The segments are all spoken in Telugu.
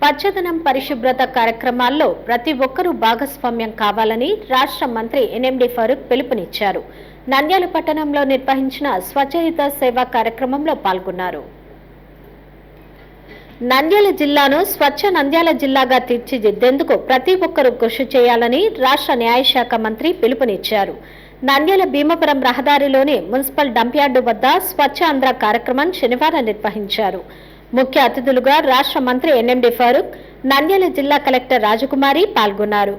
పచ్చదనం పరిశుభ్రత కార్యక్రమాల్లో ప్రతి ఒక్కరూ భాగస్వామ్యం కావాలని రాష్ట్ర మంత్రి ఎన్ఎండి ఫరూక్ పిలుపునిచ్చారు. నంద్యాల పట్టణంలో నిర్వహించిన స్వచ్ఛహిత సేవా కార్యక్రమంలో పాల్గొన్నారు. నంద్యాల జిల్లాను స్వచ్ఛ నంద్యాల జిల్లాగా తీర్చిదిద్దేందుకు ప్రతి ఒక్కరూ కృషి చేయాలని రాష్ట్ర న్యాయశాఖ మంత్రి పిలుపునిచ్చారు. నంద్యాల భీమవరం రహదారిలోని మున్సిపల్ డంప్యార్డు వద్ద స్వచ్ఛ ఆంధ్ర కార్యక్రమం శనివారం నిర్వహించారు. ముఖ్య అతిథులుగా రాష్ట్ర మంత్రి ఎన్ఎండి ఫరూక్, నంద్యాల జిల్లా కలెక్టర్ రాజకుమారి పాల్గొన్నారు.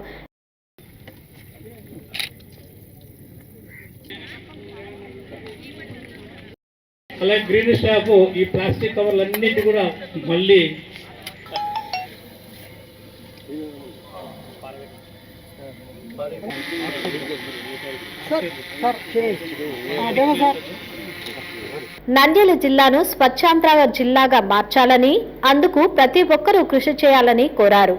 అలాగే గ్రీన్ స్టాఫ్ ఈ ప్లాస్టిక్ కవర్లన్నింటి కూడా మళ్ళీ నంద్యాల జిల్లాను స్వచ్ఛాంధ్ర జిల్లాగా మార్చాలని, అందుకు ప్రతి ఒక్కరూ కృషి చేయాలని కోరారు.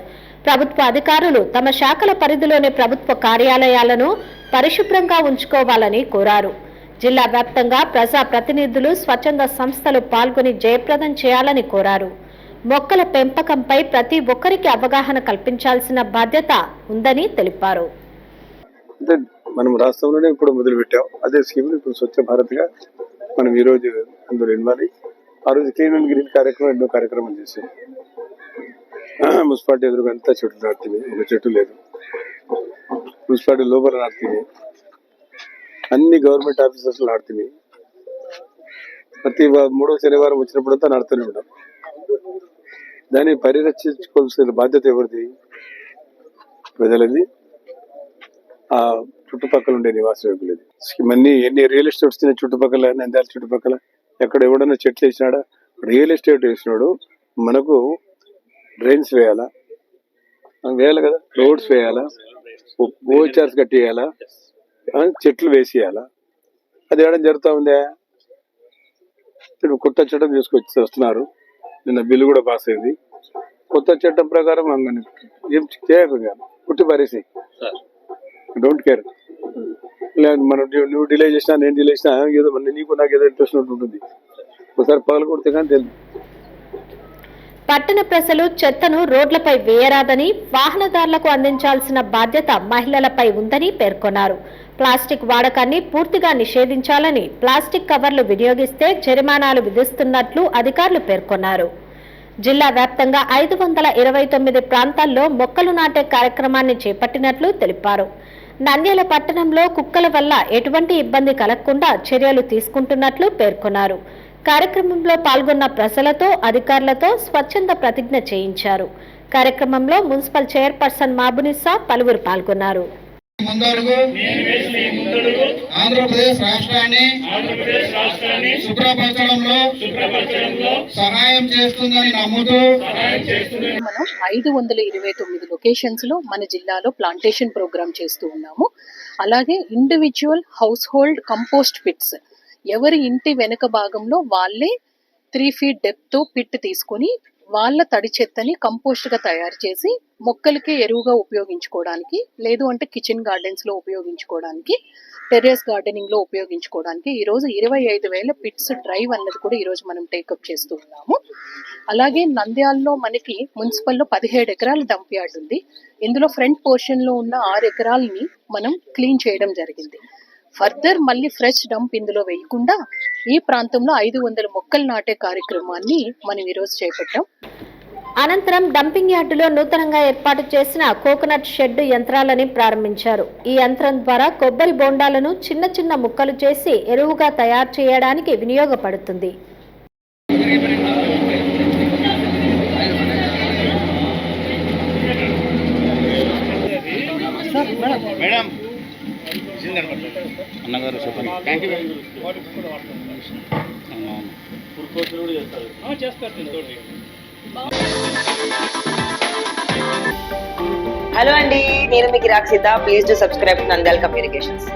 ప్రభుత్వ అధికారులు తమ శాఖల పరిధిలోని ప్రభుత్వ కార్యాలయాలను పరిశుభ్రంగా ఉంచుకోవాలని కోరారు. జిల్లా వ్యాప్తంగా ప్రజా ప్రతినిధులు, స్వచ్ఛంద సంస్థలు పాల్గొని జయప్రదం చేయాలని కోరారు. మొక్కల పెంపకంపై ప్రతి ఒక్కరికి అవగాహన కల్పించాల్సిన బాధ్యత ఉందని తెలిపారు. మనం రాష్ట్రంలోనే ఇప్పుడు మొదలు పెట్టాం. అదే స్కీమ్ ఇప్పుడు స్వచ్ఛ భారత్ గా మనం ఈ రోజు అందులో ఇన్వాల్వ్. ఆ రోజు క్లీన్ అండ్ గ్రీన్ కార్యక్రమం ఎన్నో కార్యక్రమం చేసాం. మున్సిపాలిటీ ఎదురుగా అంతా చెట్లు నాటుతుంది, ఒక చెట్టు లేదు. మున్సిపాలిటీ లోపల నాటుతుంది, అన్ని గవర్నమెంట్ ఆఫీసర్స్ నాటుతుంది. ప్రతి 3వ శనివారం వచ్చినప్పుడంతా నాడుతూనే ఉంటాం. దాన్ని పరిరక్షించుకోవాల్సిన బాధ్యత ఎవరిది? ప్రజలది, ఆ చుట్టుపక్కల ఉండే నివాసయోగులది. ఎన్ని రియల్ ఎస్టేట్స్ చుట్టుపక్కల, నంద్యాల చుట్టుపక్కల ఎక్కడ ఎవడన్నా చెట్లు వేసినాడా? రియల్ ఎస్టేట్ వేసినాడు మనకు డ్రైన్స్ వేయాలా, వేయాలి కదా, రోడ్స్ వేయాలా, ఓహెచ్ఆర్స్ కట్టేయాలా, చెట్లు వేసేయాలా. అది వేయడం జరుగుతూ ఉందా? కొత్త చట్టం తీసుకొచ్చి వస్తున్నారు. నిన్న బిల్లు కూడా పాస్ అయింది. కొత్త చట్టం ప్రకారం ఏం చేయకుండా పుట్టి పారేసి డోంట్ కేర్. మనం నువ్వు డిలే చేసినా, నేను డిలే చేసినా ఏదో నీకు నాకు ఏదో ఇంట్రెస్ట్ ఉంటుంది. ఒకసారి పగలు కొడితే కానీ తెలియదు. పట్టణ ప్రజలు చెత్తను రోడ్లపై వేయరాదని, వాహనదారులకు అందించాల్సిన బాధ్యత మహిళలపై ఉందని పేర్కొన్నారు. ప్లాస్టిక్ వాడకాన్ని పూర్తిగా నిషేధించాలని, ప్లాస్టిక్ కవర్లు వినియోగిస్తే జరిమానాలు విధిస్తున్నట్లు అధికారులు పేర్కొన్నారు. జిల్లా వ్యాప్తంగా 529 ప్రాంతాల్లో మొక్కలు నాటే కార్యక్రమాన్ని చేపట్టినట్లు తెలిపారు. నంద్యాల పట్టణంలో కుక్కల వల్ల ఎటువంటి ఇబ్బంది కలగకుండా చర్యలు తీసుకుంటున్నట్లు పేర్కొన్నారు. కార్యక్రమంలో పాల్గొన్న ప్రజలతో, అధికారులతో స్వచ్ఛంద ప్రతిజ్ఞ చేయించారు. కార్యక్రమంలో మున్సిపల్ చైర్పర్సన్ మాబునిసా పలువురు పాల్గొన్నారు. ఆంధ్రప్రదేశ్ రాష్ట్రాన్ని శుభ్రపరచడంలో సహాయం చేస్తుందని నమ్ముతూ మనం 529 లొకేషన్స్ లో మన జిల్లాలో ప్లాంటేషన్ ప్రోగ్రామ్ చేస్తూ ఉన్నాము. అలాగే individual household compost pits, ఎవరి ఇంటి వెనుక భాగంలో వాళ్ళే 3 feet డెప్త్ తో పిట్ తీసుకొని వాళ్ళ తడి చెత్తని కంపోస్ట్ గా తయారు చేసి మొక్కలకి ఎరువుగా ఉపయోగించుకోవడానికి, లేదు అంటే కిచెన్ గార్డెన్స్ లో ఉపయోగించుకోవడానికి, టెర్రస్ గార్డెనింగ్ లో ఉపయోగించుకోవడానికి ఈరోజు 25,000 పిట్స్ డ్రైవ్ అన్నది కూడా ఈరోజు మనం టేకప్ చేస్తూ ఉన్నాము. అలాగే నంద్యాలలో మనకి మున్సిపల్లో 17 ఎకరాల డంప్ యార్డ్ ఉంది. ఇందులో ఫ్రంట్ పోర్షన్ లో ఉన్న 6 ఎకరాలని మనం క్లీన్ చేయడం జరిగింది. ఫర్దర్ మళ్ళీ ఫ్రెష్ డంప్ ఇందులో వేయకుండా ఈ ప్రాంతంలో 500 మొక్కలు నాటే కార్యక్రమాన్ని మనం ఈరోజు చేపట్టాం. అనంతరం డంపింగ్ యార్డులో నూతనంగా ఏర్పాటు చేసిన కోకోనట్ షెడ్ యంత్రాలని ప్రారంభించారు. ఈ యంత్రం ద్వారా కొబ్బరి బోండాలను చిన్న చిన్న ముక్కలు చేసి ఎరువుగా తయారు చేయడానికి వినియోగపడుతుంది. అన్నగారు చెప్పండి. హలో అండి, నేను మీకు Rakshitha. Please do subscribe to Nandyal communications.